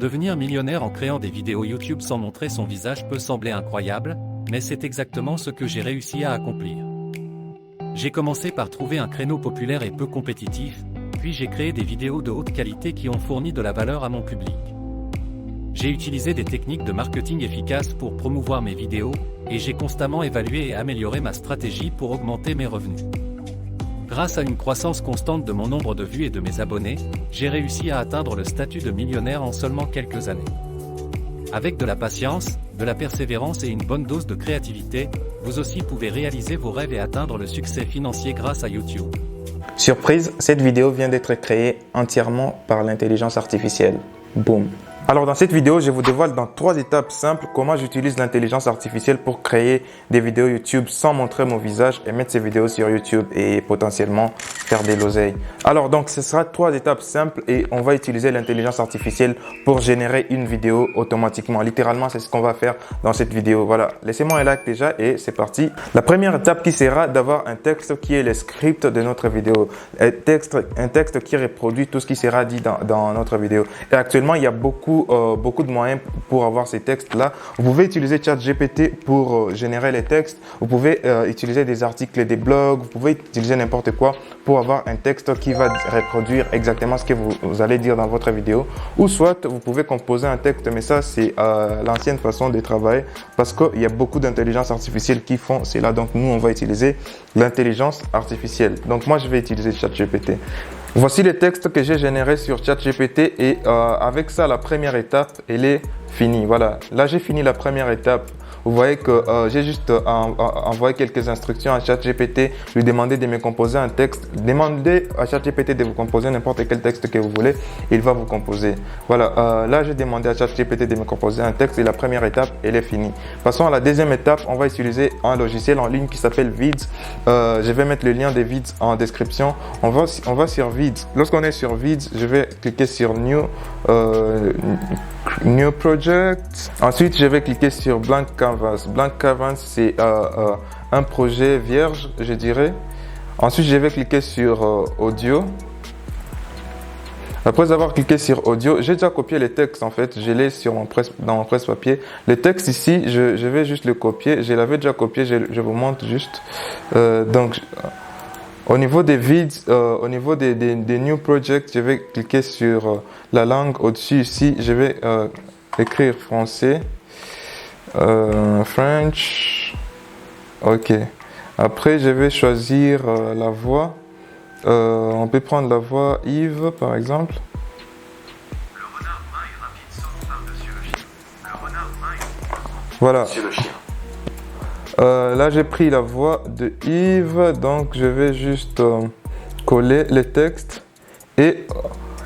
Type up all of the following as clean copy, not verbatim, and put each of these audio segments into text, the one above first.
Devenir millionnaire en créant des vidéos YouTube sans montrer son visage peut sembler incroyable, mais c'est exactement ce que j'ai réussi à accomplir. J'ai commencé par trouver un créneau populaire et peu compétitif, puis j'ai créé des vidéos de haute qualité qui ont fourni de la valeur à mon public. J'ai utilisé des techniques de marketing efficaces pour promouvoir mes vidéos, et j'ai constamment évalué et amélioré ma stratégie pour augmenter mes revenus. Grâce à une croissance constante de mon nombre de vues et de mes abonnés, j'ai réussi à atteindre le statut de millionnaire en seulement quelques années. Avec de la patience, de la persévérance et une bonne dose de créativité, vous aussi pouvez réaliser vos rêves et atteindre le succès financier grâce à YouTube. Surprise, cette vidéo vient d'être créée entièrement par l'intelligence artificielle. Boum! Alors dans cette vidéo, je vous dévoile dans 3 étapes simples comment j'utilise l'intelligence artificielle pour créer des vidéos YouTube sans montrer mon visage et mettre ces vidéos sur YouTube et potentiellement faire des l'oseille. Alors donc ce sera 3 étapes simples et on va utiliser l'intelligence artificielle pour générer une vidéo automatiquement. Littéralement, c'est ce qu'on va faire dans cette vidéo. Voilà, laissez-moi un like déjà et c'est parti. La première étape qui sera d'avoir un texte qui est le script de notre vidéo. Un texte qui reproduit tout ce qui sera dit dans notre vidéo. Et actuellement, il y a beaucoup de moyens pour avoir ces textes-là. Vous pouvez utiliser ChatGPT pour générer les textes. Vous pouvez utiliser des articles, des blogs. Vous pouvez utiliser n'importe quoi pour avoir un texte qui va reproduire exactement ce que vous allez dire dans votre vidéo. Ou soit, vous pouvez composer un texte, mais ça, c'est l'ancienne façon de travailler parce qu'il y a beaucoup d'intelligence artificielle qui font cela. Donc, nous, on va utiliser l'intelligence artificielle. Donc, moi, je vais utiliser ChatGPT. Voici les textes que j'ai générés sur ChatGPT et avec ça, la première étape, elle est finie. Voilà, là j'ai fini la première étape. Vous voyez que j'ai juste envoyé quelques instructions à ChatGPT, lui demander de me composer un texte. Demandez à ChatGPT de vous composer n'importe quel texte que vous voulez, il va vous composer. Voilà, là j'ai demandé à ChatGPT de me composer un texte et la première étape, elle est finie. Passons à la deuxième étape, on va utiliser un logiciel en ligne qui s'appelle Vids. Je vais mettre le lien des Vids en description. On va sur Vids. Lorsqu'on est sur Vids, je vais cliquer sur New Project. Ensuite, je vais cliquer sur Blank Canvas. Blank Canvas, c'est un projet vierge, je dirais. Ensuite, je vais cliquer sur Audio. Après avoir cliqué sur Audio, j'ai déjà copié les textes en fait. Je l'ai sur dans mon presse-papier. Les textes ici, je vais juste le copier. Je l'avais déjà copié, je vous montre juste. Au niveau des vids, au niveau des New Projects, je vais cliquer sur la langue au-dessus ici. Je vais écrire français, French. Ok. Après, je vais choisir la voix. On peut prendre la voix Yves, par exemple. Le renard main et rapide saute par-dessus le chien. Le renard main et Voilà. sur le chien. Là, j'ai pris la voix de Yves, donc je vais juste coller les textes et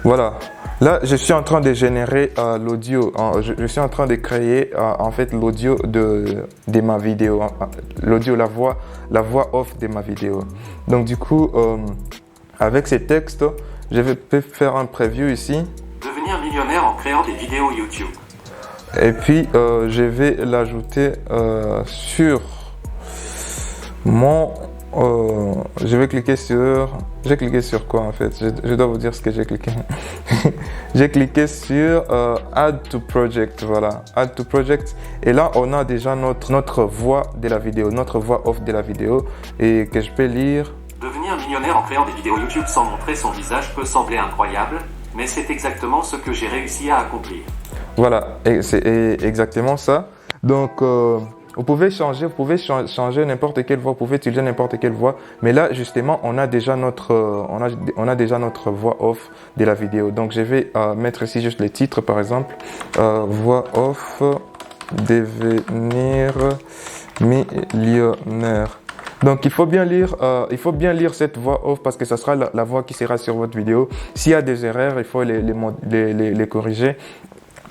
voilà. Là, je suis en train de générer l'audio. Je suis en train de créer en fait l'audio de ma vidéo, l'audio, la voix off de ma vidéo. Donc du coup, avec ces textes, je vais faire un preview ici. Devenir millionnaire en créant des vidéos YouTube. Et puis, je vais l'ajouter sur mon... je vais cliquer sur... J'ai cliqué sur quoi en fait? Je dois vous dire ce que j'ai cliqué. J'ai cliqué sur Add to Project. Voilà, Add to Project. Et là, on a déjà notre voix de la vidéo, notre voix off de la vidéo. Et que je peux lire. Devenir millionnaire en créant des vidéos YouTube sans montrer son visage peut sembler incroyable, mais c'est exactement ce que j'ai réussi à accomplir. Voilà, et c'est exactement ça. Donc, vous pouvez changer n'importe quelle voix, vous pouvez utiliser n'importe quelle voix. Mais là, justement, on a déjà notre voix off de la vidéo. Donc, je vais mettre ici juste les titres, par exemple. Voix off, devenir millionnaire. Donc, il faut bien lire cette voix off parce que ça sera la voix qui sera sur votre vidéo. S'il y a des erreurs, il faut les corriger.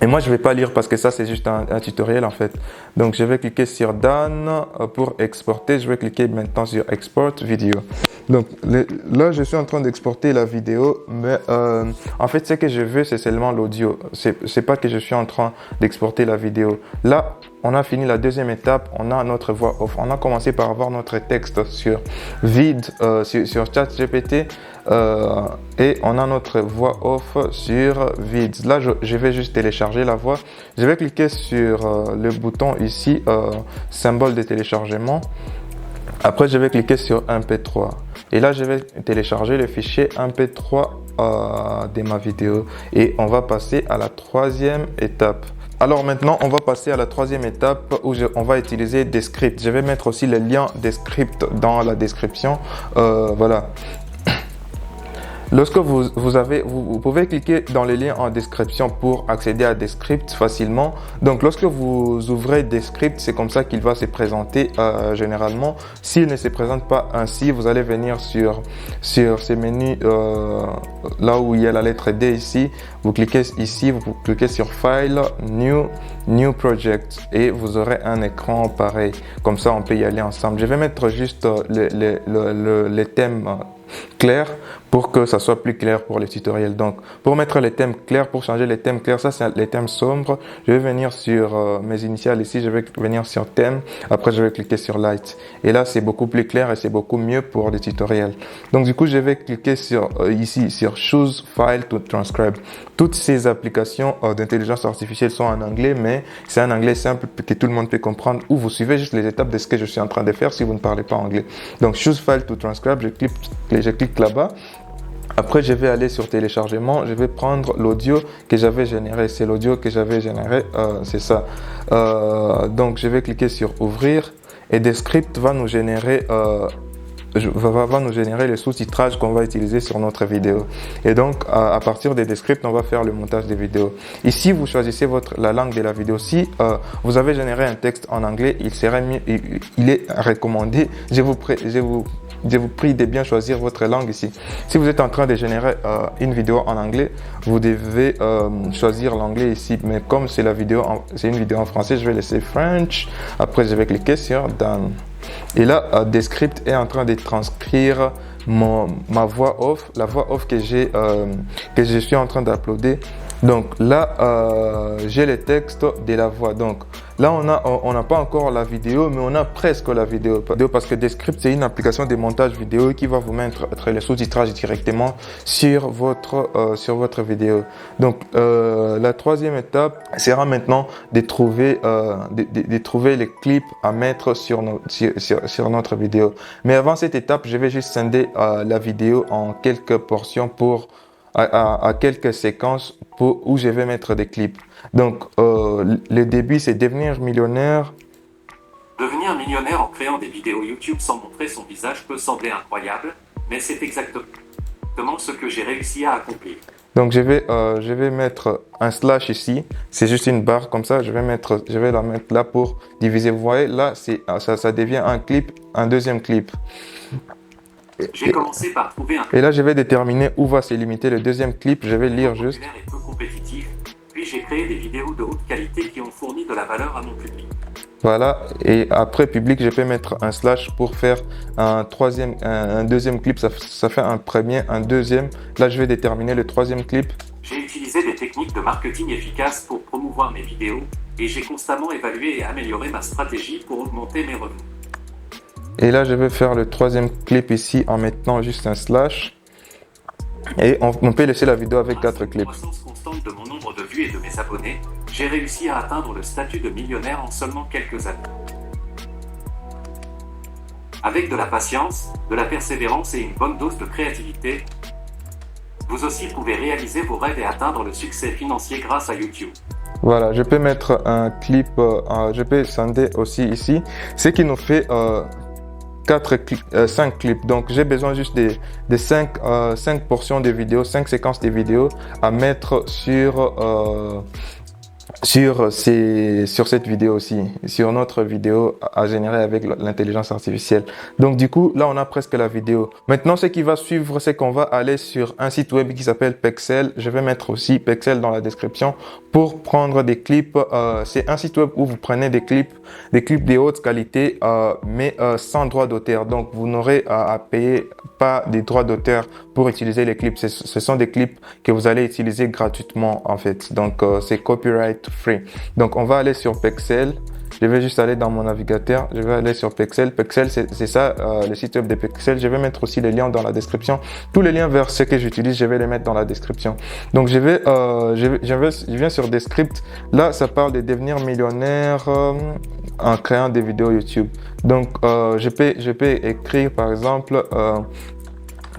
Et moi, je vais pas lire parce que ça, c'est juste un tutoriel en fait. Donc, je vais cliquer sur Done pour exporter. Je vais cliquer maintenant sur Export Video. Donc, là, je suis en train d'exporter la vidéo, mais en fait, ce que je veux, c'est seulement l'audio. C'est pas que je suis en train d'exporter la vidéo. Là, on a fini la deuxième étape, on a notre voix off. On a commencé par avoir notre texte sur vide, sur ChatGPT, et on a notre voix off sur vide. Là, je vais juste télécharger la voix. Je vais cliquer sur le bouton ici, symbole de téléchargement. Après, je vais cliquer sur MP3. Et là, je vais télécharger le fichier MP3 de ma vidéo. Et on va passer à la troisième étape. Alors maintenant, on va passer à la troisième étape où on va utiliser des scripts. Je vais mettre aussi le lien des scripts dans la description. Voilà. Lorsque vous pouvez cliquer dans les liens en description pour accéder à des scripts facilement. Donc, lorsque vous ouvrez des scripts, c'est comme ça qu'il va se présenter généralement. S'il ne se présente pas ainsi, vous allez venir sur ces menus, là où il y a la lettre D ici. Vous cliquez ici, vous cliquez sur File, New Project et vous aurez un écran pareil. Comme ça, on peut y aller ensemble. Je vais mettre juste les thèmes clairs pour que ça soit plus clair pour les tutoriels. Donc, pour mettre les thèmes clairs, pour changer les thèmes clairs, ça c'est les thèmes sombres. Je vais venir sur mes initiales ici, je vais venir sur thème. Après, je vais cliquer sur light. Et là, c'est beaucoup plus clair et c'est beaucoup mieux pour les tutoriels. Donc, du coup, je vais cliquer sur ici, sur Choose File to Transcribe. Toutes ces applications d'intelligence artificielle sont en anglais, mais c'est un anglais simple que tout le monde peut comprendre, où vous suivez juste les étapes de ce que je suis en train de faire si vous ne parlez pas anglais. Donc, Choose File to Transcribe, je clique là-bas. Après, je vais aller sur téléchargement. Je vais prendre l'audio que j'avais généré. C'est l'audio que j'avais généré, c'est ça. Donc, je vais cliquer sur ouvrir et Descript va nous générer va nous générer les sous-titrages qu'on va utiliser sur notre vidéo. Et donc, à partir des Descripts, on va faire le montage des vidéos. Ici, vous choisissez la langue de la vidéo. Si vous avez généré un texte en anglais, il est recommandé. Je vous prie de bien choisir votre langue ici. Si vous êtes en train de générer une vidéo en anglais, vous devez choisir l'anglais ici. Mais comme c'est une vidéo en français, je vais laisser French. Après, je vais cliquer sur Done. Et là, Descript est en train de transcrire ma voix off, la voix off que je suis en train d'uploader. Donc là, j'ai les textes de la voix. Donc là, on n'a pas encore la vidéo, mais on a presque la vidéo. Parce que Descript, c'est une application de montage vidéo qui va vous mettre les sous-titrages directement sur votre vidéo. Donc la troisième étape sera maintenant de trouver les clips à mettre sur notre vidéo. Mais avant cette étape, je vais juste scinder la vidéo en quelques portions à quelques séquences où je vais mettre des clips. Donc, le début, c'est devenir millionnaire. Devenir millionnaire en créant des vidéos YouTube sans montrer son visage peut sembler incroyable, mais c'est exactement ce que j'ai réussi à accomplir. Donc, je vais mettre un slash ici. C'est juste une barre comme ça. Je vais la mettre là pour diviser. Vous voyez, là, ça devient un clip, un deuxième clip. J'ai commencé par trouver un... Et là, je vais déterminer où va se limiter le deuxième clip. Je vais lire juste. Et peu compétitif. Puis j'ai créé des vidéos de haute qualité qui ont fourni de la valeur à mon public. Voilà. Et après public, je peux mettre un slash pour faire un deuxième clip. Ça fait un premier, un deuxième. Là, je vais déterminer le troisième clip. J'ai utilisé des techniques de marketing efficaces pour promouvoir mes vidéos et j'ai constamment évalué et amélioré ma stratégie pour augmenter mes revenus. Et là, je vais faire le troisième clip ici en mettant juste un slash. Et on peut laisser la vidéo avec 4 clips. Grâce à une croissance constante de mon nombre de vues et de mes abonnés, j'ai réussi à atteindre le statut de millionnaire en seulement quelques années. Avec de la patience, de la persévérance et une bonne dose de créativité, vous aussi pouvez réaliser vos rêves et atteindre le succès financier grâce à YouTube. Voilà, je peux mettre un clip, je peux scinder aussi ici, ce qui nous fait 5 clips. Donc j'ai besoin juste de 5 portions de vidéos, 5 séquences de vidéos à mettre sur cette vidéo aussi, sur notre vidéo à générer avec l'intelligence artificielle. Donc du coup, là on a presque la vidéo. Maintenant, ce qui va suivre, c'est qu'on va aller sur un site web qui s'appelle Pexel. Je vais mettre aussi Pexel dans la description pour prendre des clips. C'est un site web où vous prenez des clips de haute qualité, mais sans droit d'auteur. Donc vous n'aurez à payer pas des droits d'auteur pour utiliser les clips. Ce sont des clips que vous allez utiliser gratuitement en fait. Donc c'est copyright free. Donc on va aller sur Pexel. je vais juste aller dans mon navigateur, je vais aller sur Pexels. Pexels, c'est ça, le site web de Pexels. Je vais mettre aussi les liens dans la description. Tous les liens vers ce que j'utilise, je vais les mettre dans la description. Donc je viens sur Descript. Là, ça parle de devenir millionnaire en créant des vidéos YouTube. Donc je peux écrire par exemple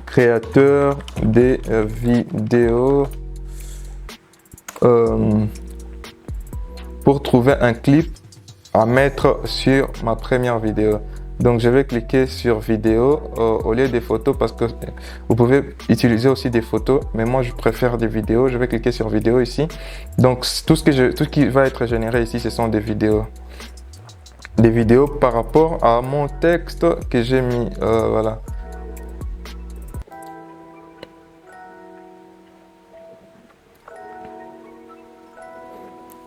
créateur des vidéos pour trouver un clip à mettre sur ma première vidéo. Donc je vais cliquer sur vidéo au lieu des photos, parce que vous pouvez utiliser aussi des photos, mais moi je préfère des vidéos. Je vais cliquer sur vidéo ici. Donc tout ce qui va être généré ici, ce sont des vidéos. Des vidéos par rapport à mon texte que j'ai mis. Voilà.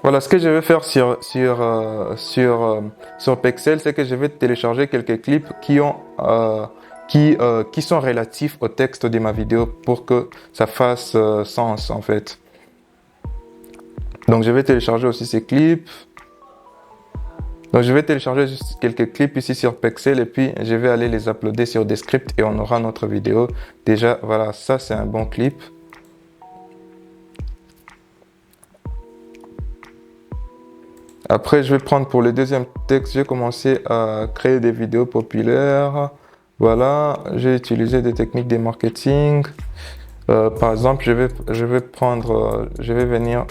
Voilà, ce que je vais faire sur Pexels, c'est que je vais télécharger quelques clips qui sont relatifs au texte de ma vidéo pour que ça fasse sens en fait. Donc je vais télécharger aussi ces clips. Donc je vais télécharger juste quelques clips ici sur Pexels et puis je vais aller les uploader sur Descript et on aura notre vidéo. Déjà, voilà, ça c'est un bon clip. Après, je vais prendre pour le deuxième texte, j'ai commencé à créer des vidéos populaires. Voilà, j'ai utilisé des techniques de marketing. Par exemple, je vais venir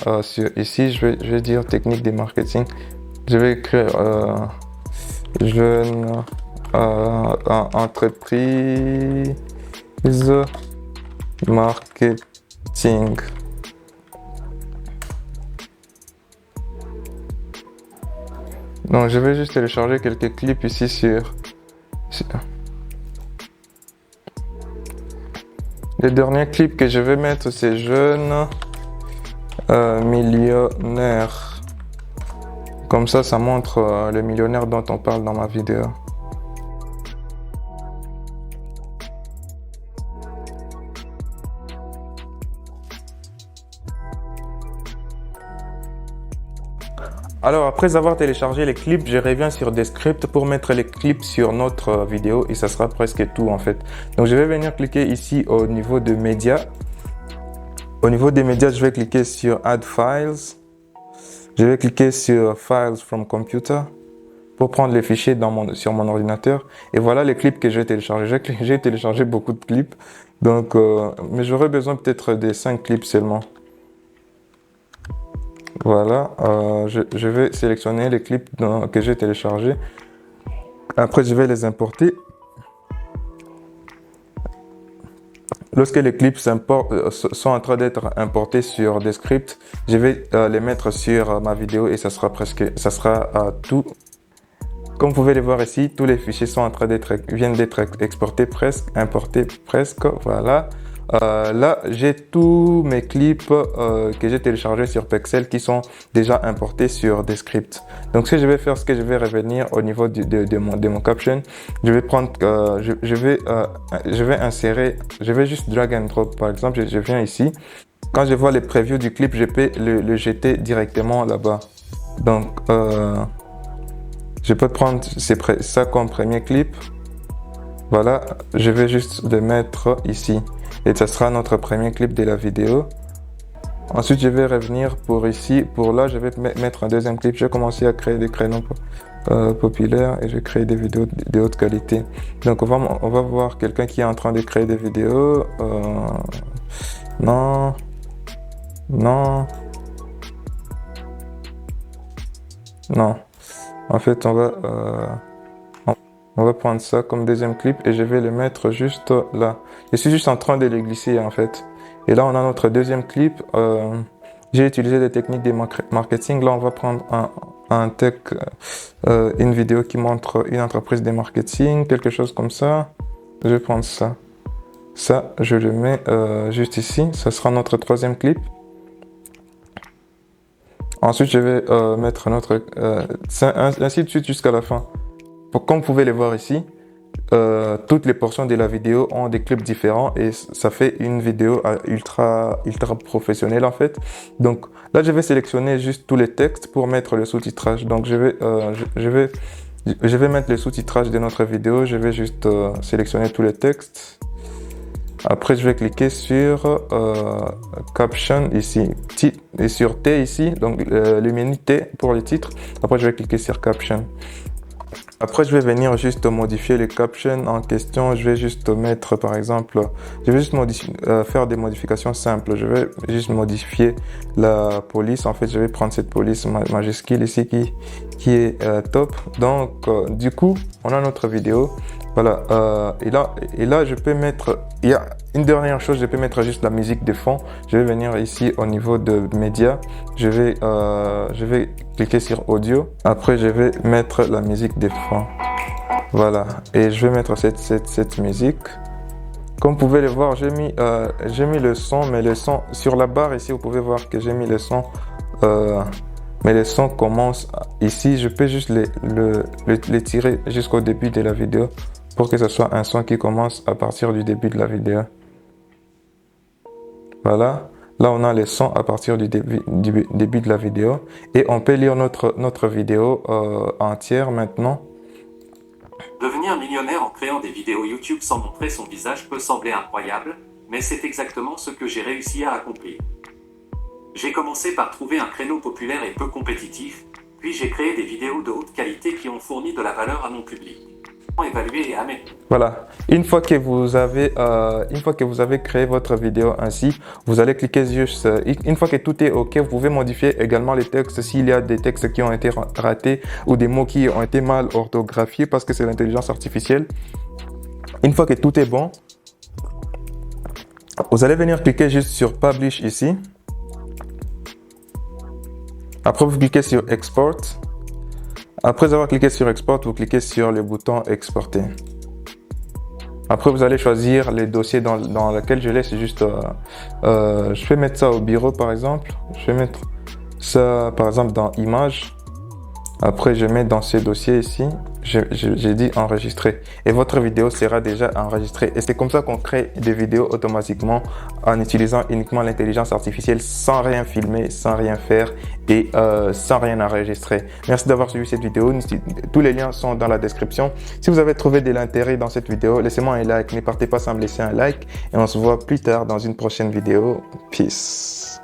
ici, je vais dire technique de marketing. Je vais écrire jeune entreprise marketing. Donc je vais juste télécharger quelques clips ici sur... Le dernier clip que je vais mettre, c'est jeune millionnaire. Comme ça montre le millionnaire dont on parle dans ma vidéo. Alors après avoir téléchargé les clips, je reviens sur Descript pour mettre les clips sur notre vidéo et ça sera presque tout en fait. Donc je vais venir cliquer ici au niveau de médias. Au niveau des médias, je vais cliquer sur Add Files. Je vais cliquer sur Files from Computer pour prendre les fichiers sur mon ordinateur. Et voilà les clips que j'ai téléchargés. J'ai téléchargé beaucoup de clips, donc, mais j'aurais besoin peut-être de 5 clips seulement. Voilà, je vais sélectionner les clips que j'ai téléchargés. Après, je vais les importer. Lorsque les clips sont en train d'être importés sur Descript, je vais les mettre sur ma vidéo et ça sera tout. Comme vous pouvez le voir ici, tous les fichiers viennent d'être exportés importés presque. Voilà. Là, j'ai tous mes clips que j'ai téléchargés sur Pexels qui sont déjà importés sur Descript. Donc, ce que je vais faire, c'est que je vais revenir au niveau de mon caption. Je vais prendre, je vais insérer, je vais juste drag and drop. Par exemple, je viens ici. Quand je vois les previews du clip, je peux le jeter directement là-bas. Donc, je peux prendre ça comme premier clip. Voilà, je vais juste le mettre ici. Et ça sera notre premier clip de la vidéo. Ensuite, je vais revenir pour ici. Pour là, je vais mettre un deuxième clip. Je vais commencer à créer des créneaux populaires et je vais créer des vidéos de haute qualité. Donc, on va voir quelqu'un qui est en train de créer des vidéos. Non. En fait, on va prendre ça comme deuxième clip et je vais le mettre juste là. Je suis juste en train de le glisser en fait. Et là, on a notre deuxième clip. J'ai utilisé des techniques de marketing. Là, on va prendre une vidéo qui montre une entreprise de marketing, quelque chose comme ça. Je vais prendre ça. Ça, je le mets juste ici. Ça sera notre troisième clip. Ensuite, je vais mettre notre... ainsi de suite jusqu'à la fin. Comme vous pouvez le voir ici, toutes les portions de la vidéo ont des clips différents et ça fait une vidéo ultra professionnelle en fait. Donc là, je vais sélectionner juste tous les textes pour mettre le sous-titrage. Donc je vais mettre le sous-titrage de notre vidéo. Je vais juste sélectionner tous les textes. Après, je vais cliquer sur Caption ici, et sur T ici, donc le menu T pour les titres. Après, je vais cliquer sur Caption. Après, je vais venir juste modifier les captions en question. Je vais juste mettre, par exemple, je vais juste faire des modifications simples. Je vais juste modifier la police. En fait, je vais prendre cette police majuscule ici qui est top. Donc, du coup, on a notre vidéo. Voilà. Et là, je peux mettre. Il y a une dernière chose. Je peux mettre juste la musique de fond. Je vais venir ici au niveau de médias. Je vais cliquer sur audio. Après, je vais mettre la musique de fond. Voilà. Et je vais mettre cette musique. Comme vous pouvez le voir, j'ai mis le son, mais le son sur la barre ici, vous pouvez voir que j'ai mis le son. Mais le son commence ici. Je peux juste les tirer jusqu'au début de la vidéo pour que ce soit un son qui commence à partir du début de la vidéo. Voilà. Là, on a les sons à partir du début de la vidéo. Et on peut lire notre vidéo entière maintenant. Devenir millionnaire en créant des vidéos YouTube sans montrer son visage peut sembler incroyable, mais c'est exactement ce que j'ai réussi à accomplir. J'ai commencé par trouver un créneau populaire et peu compétitif, puis j'ai créé des vidéos de haute qualité qui ont fourni de la valeur à mon public. Évaluer et améliorer. Voilà. Une fois que vous avez créé votre vidéo ainsi, vous allez cliquer juste. Une fois que tout est OK, vous pouvez modifier également les textes s'il y a des textes qui ont été ratés ou des mots qui ont été mal orthographiés parce que c'est l'intelligence artificielle. Une fois que tout est bon, vous allez venir cliquer juste sur Publish ici. Après, vous cliquez sur Export. Après avoir cliqué sur Export, vous cliquez sur le bouton Exporter. Après, vous allez choisir les dossiers dans lesquels je laisse juste... je vais mettre ça au bureau, par exemple. Je vais mettre ça, par exemple, dans Images. Après, je mets dans ce dossier ici. J'ai dit enregistrer. Et votre vidéo sera déjà enregistrée. Et c'est comme ça qu'on crée des vidéos automatiquement en utilisant uniquement l'intelligence artificielle sans rien filmer, sans rien faire et sans rien enregistrer. Merci d'avoir suivi cette vidéo. Tous les liens sont dans la description. Si vous avez trouvé de l'intérêt dans cette vidéo, laissez-moi un like. Ne partez pas sans me laisser un like. Et on se voit plus tard dans une prochaine vidéo. Peace.